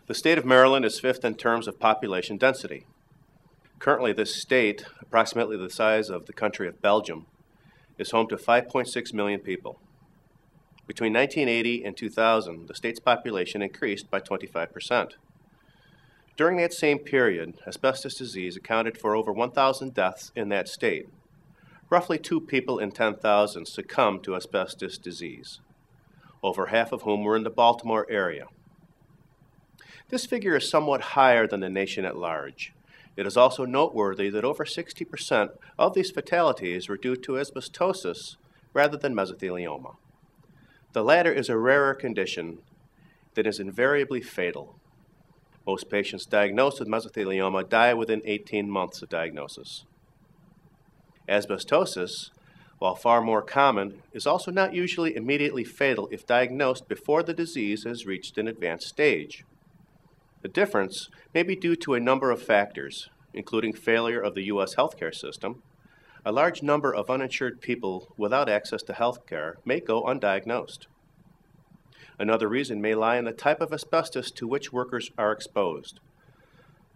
The state of Maryland is fifth in terms of population density. Currently, this state, approximately the size of the country of Belgium, is home to 5.6 million people. Between 1980 and 2000, the state's population increased by 25%. During that same period, asbestos disease accounted for over 1,000 deaths in that state. Roughly 2 people in 10,000 succumbed to asbestos disease, over half of whom were in the Baltimore area. This figure is somewhat higher than the nation at large. It is also noteworthy that over 60% of these fatalities were due to asbestosis rather than mesothelioma. The latter is a rarer condition that is invariably fatal. Most patients diagnosed with mesothelioma die within 18 months of diagnosis. Asbestosis, while far more common, is also not usually immediately fatal if diagnosed before the disease has reached an advanced stage. The difference may be due to a number of factors, including failure of the U.S. healthcare system. A large number of uninsured people without access to healthcare may go undiagnosed. Another reason may lie in the type of asbestos to which workers are exposed.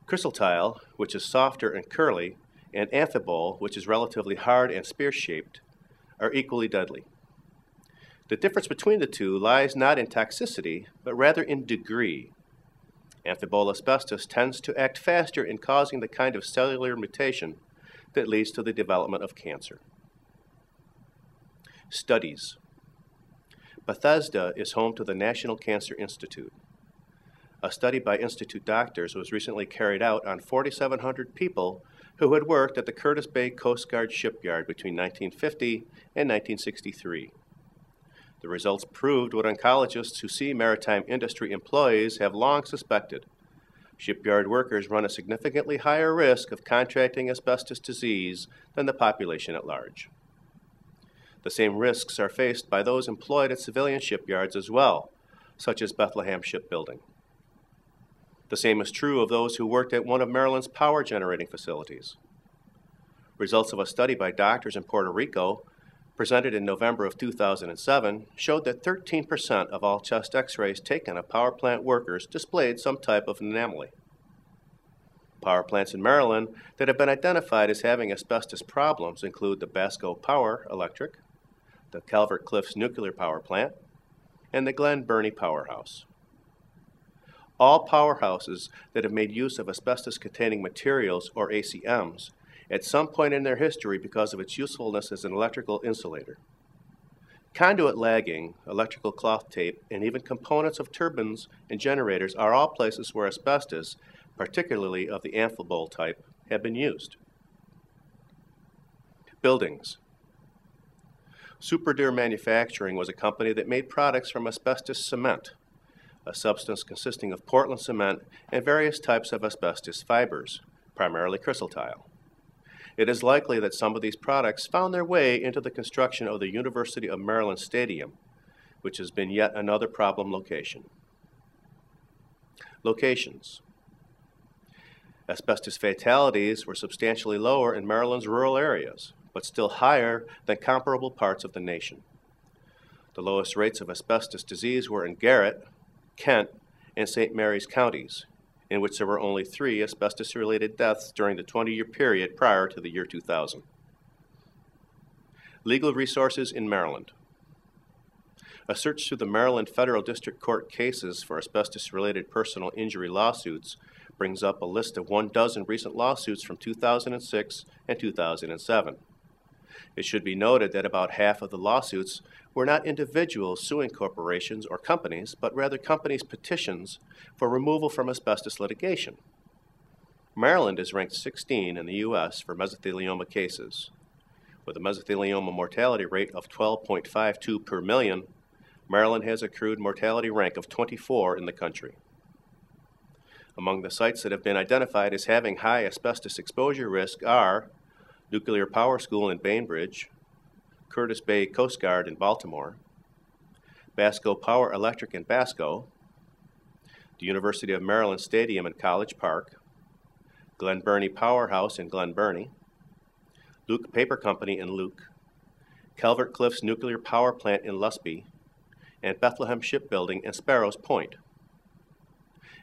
Chrysotile, which is softer and curly, and amphibole, which is relatively hard and spear-shaped, are equally deadly. The difference between the two lies not in toxicity, but rather in degree. Amphibole asbestos tends to act faster in causing the kind of cellular mutation that leads to the development of cancer. Studies. Bethesda is home to the National Cancer Institute. A study by Institute doctors was recently carried out on 4,700 people who had worked at the Curtis Bay Coast Guard shipyard between 1950 and 1963. The results proved what oncologists who see maritime industry employees have long suspected. Shipyard workers run a significantly higher risk of contracting asbestos disease than the population at large. The same risks are faced by those employed at civilian shipyards as well, such as Bethlehem Shipbuilding. The same is true of those who worked at one of Maryland's power generating facilities. Results of a study by doctors in Puerto Rico, presented in November of 2007, showed that 13% of all chest x-rays taken of power plant workers displayed some type of anomaly. Power plants in Maryland that have been identified as having asbestos problems include the Basco Power Electric, the Calvert Cliffs Nuclear Power Plant, and the Glen Burnie Powerhouse. All powerhouses that have made use of asbestos-containing materials, or ACMs, at some point in their history because of its usefulness as an electrical insulator. Conduit lagging, electrical cloth tape, and even components of turbines and generators are all places where asbestos, particularly of the amphibole type, have been used. Buildings. Superdur Manufacturing was a company that made products from asbestos cement, a substance consisting of Portland cement and various types of asbestos fibers, primarily chrysotile. It is likely that some of these products found their way into the construction of the University of Maryland Stadium, which has been yet another problem location. Locations. Asbestos fatalities were substantially lower in Maryland's rural areas, but still higher than comparable parts of the nation. The lowest rates of asbestos disease were in Garrett, Kent, and St. Mary's counties, in which there were only 3 asbestos-related deaths during the 20-year period prior to the year 2000. Legal resources in Maryland. A search through the Maryland Federal District Court cases for asbestos-related personal injury lawsuits brings up a list of 12 recent lawsuits from 2006 and 2007. It should be noted that about half of the lawsuits were not individuals suing corporations or companies, but rather companies' petitions for removal from asbestos litigation. Maryland is ranked 16 in the U.S. for mesothelioma cases. With a mesothelioma mortality rate of 12.52 per million, Maryland has accrued mortality rank of 24 in the country. Among the sites that have been identified as having high asbestos exposure risk are Nuclear Power School in Bainbridge, Curtis Bay Coast Guard in Baltimore, Basco Power Electric in Basco, the University of Maryland Stadium in College Park, Glen Burnie Powerhouse in Glen Burnie, Luke Paper Company in Luke, Calvert Cliffs Nuclear Power Plant in Lusby, and Bethlehem Shipbuilding in Sparrows Point.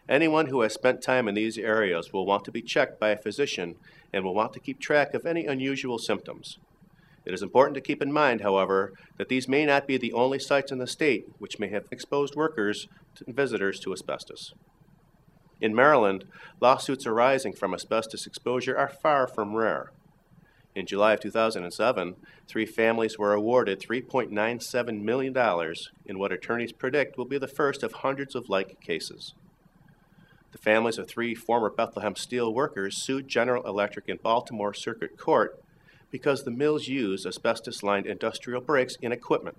Anyone who has spent time in these areas will want to be checked by a physician and will want to keep track of any unusual symptoms. It is important to keep in mind, however, that these may not be the only sites in the state which may have exposed workers and visitors to asbestos. In Maryland, lawsuits arising from asbestos exposure are far from rare. In July of 2007, 3 families were awarded $3.97 million in what attorneys predict will be the first of hundreds of like cases. The families of 3 former Bethlehem Steel workers sued General Electric in Baltimore Circuit Court because the mills use asbestos-lined industrial brakes in equipment.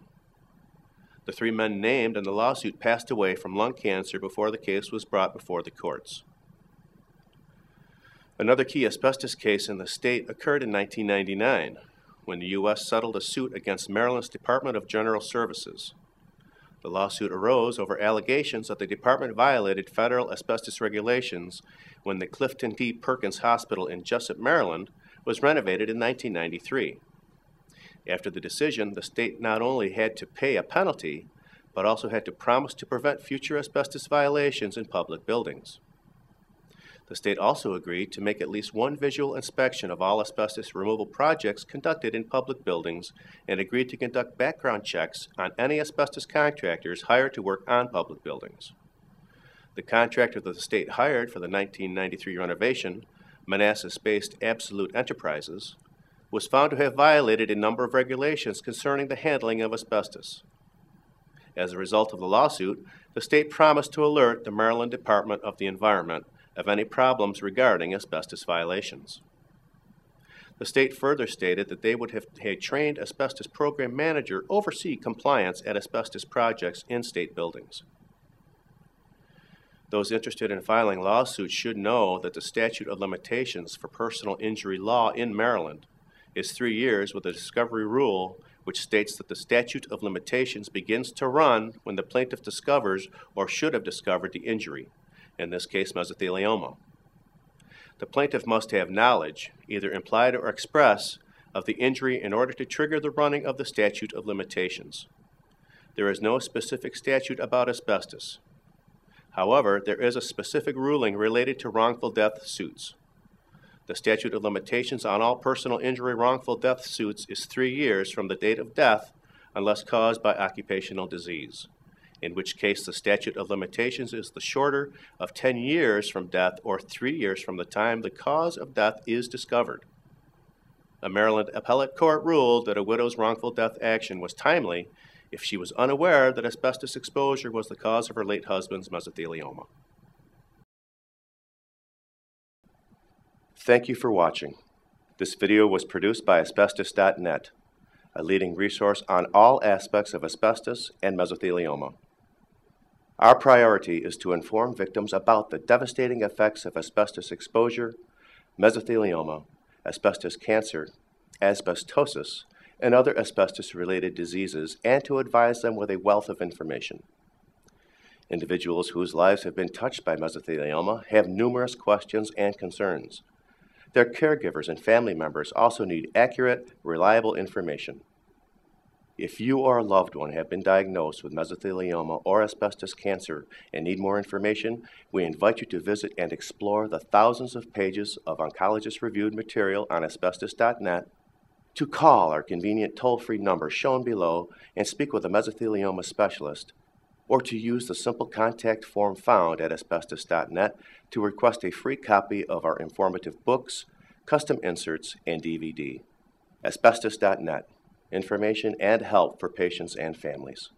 The 3 men named in the lawsuit passed away from lung cancer before the case was brought before the courts. Another key asbestos case in the state occurred in 1999, when the U.S. settled a suit against Maryland's Department of General Services. The lawsuit arose over allegations that the department violated federal asbestos regulations when the Clifton T. Perkins Hospital in Jessup, Maryland, was renovated in 1993. After the decision, the state not only had to pay a penalty, but also had to promise to prevent future asbestos violations in public buildings. The state also agreed to make at least one visual inspection of all asbestos removal projects conducted in public buildings and agreed to conduct background checks on any asbestos contractors hired to work on public buildings. The contractor that the state hired for the 1993 renovation, Manassas-based Absolute Enterprises, was found to have violated a number of regulations concerning the handling of asbestos. As a result of the lawsuit, the state promised to alert the Maryland Department of the Environment of any problems regarding asbestos violations. The state further stated that they would have a trained asbestos program manager oversee compliance at asbestos projects in state buildings. Those interested in filing lawsuits should know that the statute of limitations for personal injury law in Maryland is 3 years with a discovery rule which states that the statute of limitations begins to run when the plaintiff discovers or should have discovered the injury, in this case mesothelioma. The plaintiff must have knowledge, either implied or express, of the injury in order to trigger the running of the statute of limitations. There is no specific statute about asbestos. However, there is a specific ruling related to wrongful death suits. The statute of limitations on all personal injury wrongful death suits is 3 years from the date of death unless caused by occupational disease, in which case the statute of limitations is the shorter of 10 years from death or 3 years from the time the cause of death is discovered. A Maryland appellate court ruled that a widow's wrongful death action was timely if she was unaware that asbestos exposure was the cause of her late husband's mesothelioma. Thank you for watching. This video was produced by Asbestos.Net, a leading resource on all aspects of asbestos and mesothelioma. Our priority is to inform victims about the devastating effects of asbestos exposure, mesothelioma, asbestos cancer, asbestosis, and other asbestos-related diseases, and to advise them with a wealth of information. Individuals whose lives have been touched by mesothelioma have numerous questions and concerns. Their caregivers and family members also need accurate, reliable information. If you or a loved one have been diagnosed with mesothelioma or asbestos cancer and need more information, we invite you to visit and explore the thousands of pages of oncologist-reviewed material on Asbestos.Net, to call our convenient toll-free number shown below and speak with a mesothelioma specialist, or to use the simple contact form found at Asbestos.Net to request a free copy of our informative books, custom inserts, and DVD. Asbestos.Net. Information and help for patients and families.